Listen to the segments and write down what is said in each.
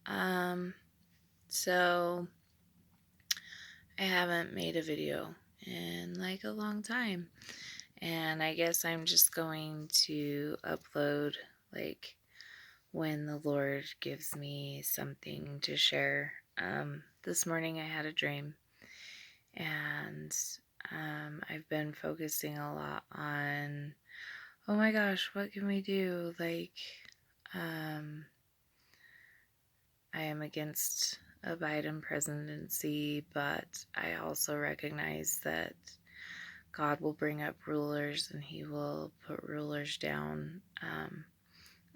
Um, so I haven't made a video in like a long time. And I guess I'm just going to upload like when the Lord gives me something to share. This morning I had a dream and I've been focusing a lot on, oh my gosh, what can we do? Um, I am against a Biden presidency, but I also recognize that God will bring up rulers and he will put rulers down,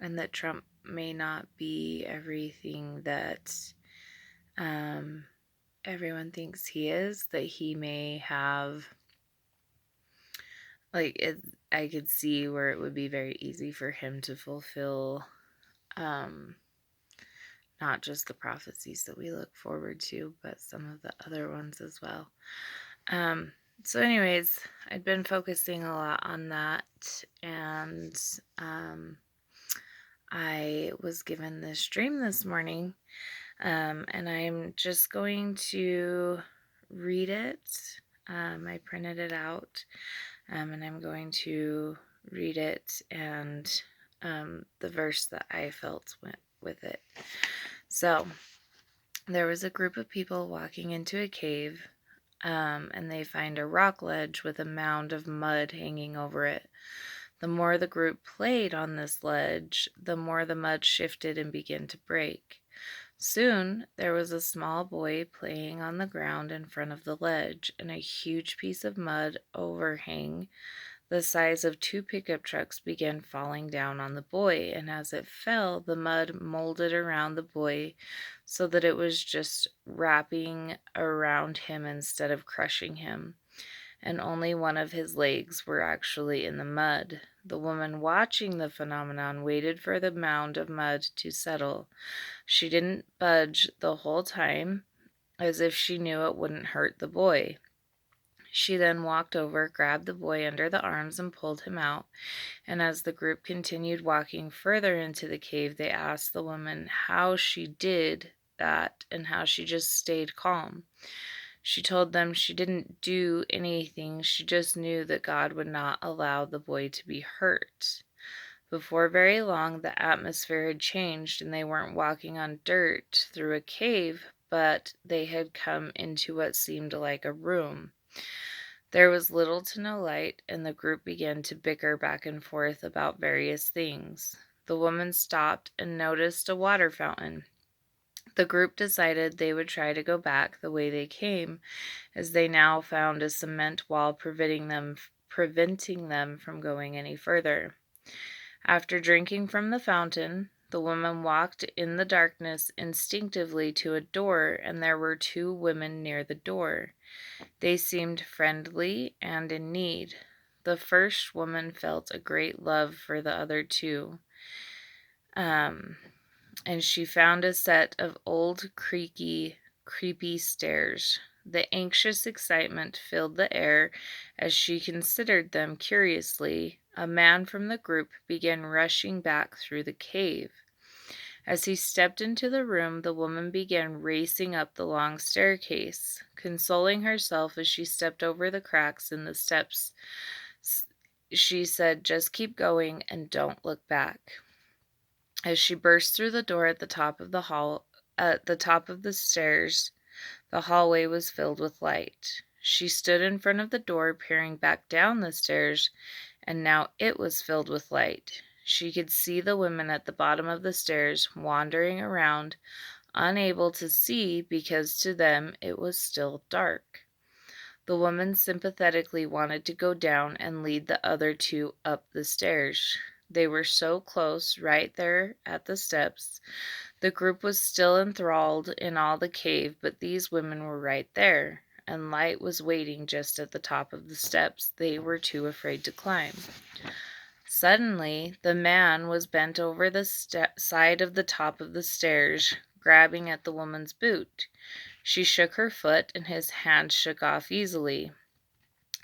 and that Trump may not be everything that everyone thinks he is, that he may have, I could see where it would be very easy for him to fulfill not just the prophecies that we look forward to, but some of the other ones as well. So anyways, I'd been focusing a lot on that, and I was given this dream this morning, and I'm just going to read it. I printed it out, and I'm going to read it and the verse that I felt went with it. So, there was a group of people walking into a cave, and they find a rock ledge with a mound of mud hanging over it. The more the group played on this ledge, the more the mud shifted and began to break. Soon there was a small boy playing on the ground in front of the ledge, and a huge piece of mud overhang the size of two pickup trucks began falling down on the boy, and as it fell, the mud molded around the boy so that it was just wrapping around him instead of crushing him, and only one of his legs were actually in the mud. The woman watching the phenomenon waited for the mound of mud to settle. She didn't budge the whole time, as if she knew it wouldn't hurt the boy. She then walked over, grabbed the boy under the arms, and pulled him out. And as the group continued walking further into the cave, they asked the woman how she did that and how she just stayed calm. She told them she didn't do anything, she just knew that God would not allow the boy to be hurt. Before very long, the atmosphere had changed, and they weren't walking on dirt through a cave, but they had come into what seemed like a room. There was little to no light, and the group began to bicker back and forth about various things. The woman stopped and noticed a water fountain. The group decided they would try to go back the way they came, as they now found a cement wall preventing them from going any further. After drinking from the fountain, the woman walked in the darkness instinctively to a door, and there were two women near the door. They seemed friendly and in need. The first woman felt a great love for the other two, and she found a set of old, creepy stairs. The anxious excitement filled the air as she considered them curiously. A man from the group began rushing back through the cave. As he stepped into the room, the woman began racing up the long staircase, consoling herself as she stepped over the cracks in the steps. She said, "Just keep going and don't look back." As she burst through the door at the top of the stairs, the hallway was filled with light. She stood in front of the door, peering back down the stairs, and now it was filled with light. She could see the women at the bottom of the stairs wandering around, unable to see because to them it was still dark. The woman sympathetically wanted to go down and lead the other two up the stairs. They were so close, right there at the steps. The group was still enthralled in all the cave, but these women were right there, and light was waiting just at the top of the steps they were too afraid to climb. Suddenly, the man was bent over the side of the top of the stairs, grabbing at the woman's boot. She shook her foot, and his hand shook off easily.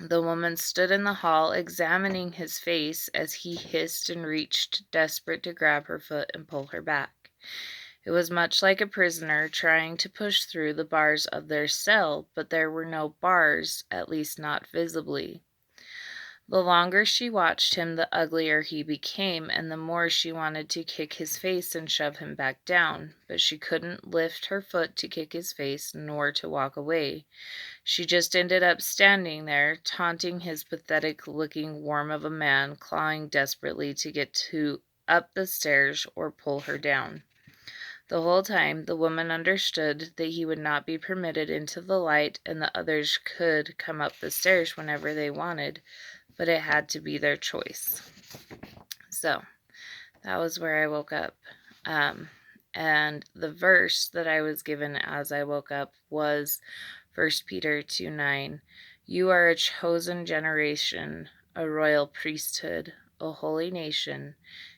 The woman stood in the hall, examining his face as he hissed and reached, desperate to grab her foot and pull her back. It was much like a prisoner trying to push through the bars of their cell, but there were no bars, at least not visibly. The longer she watched him, the uglier he became, and the more she wanted to kick his face and shove him back down. But she couldn't lift her foot to kick his face, nor to walk away. She just ended up standing there, taunting his pathetic-looking worm of a man, clawing desperately to get up the stairs or pull her down. The whole time, the woman understood that he would not be permitted into the light, and the others could come up the stairs whenever they wanted, but it had to be their choice. So, that was where I woke up. And the verse that I was given as I woke up was 1 Peter 2:9. You are a chosen generation, a royal priesthood, a holy nation,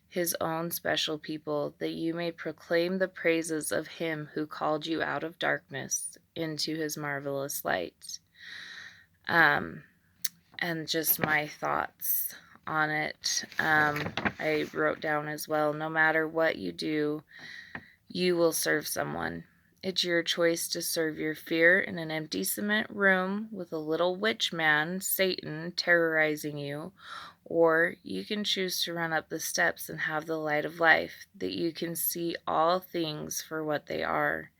his own special people, that you may proclaim the praises of him who called you out of darkness into his marvelous light. And just my thoughts on it. I wrote down as well, no matter what you do, you will serve someone. It's your choice to serve your fear in an empty cement room with a little witch man, Satan, terrorizing you, or you can choose to run up the steps and have the light of life, that you can see all things for what they are.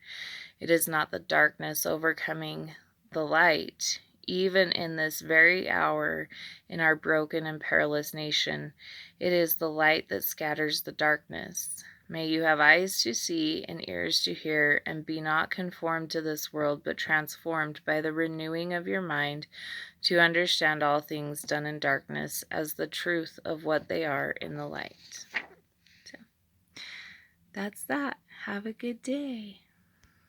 It is not the darkness overcoming the light, even in this very hour in our broken and perilous nation. It is the light that scatters the darkness. May you have eyes to see and ears to hear, and be not conformed to this world, but transformed by the renewing of your mind, to understand all things done in darkness as the truth of what they are in the light. So, that's that. Have a good day.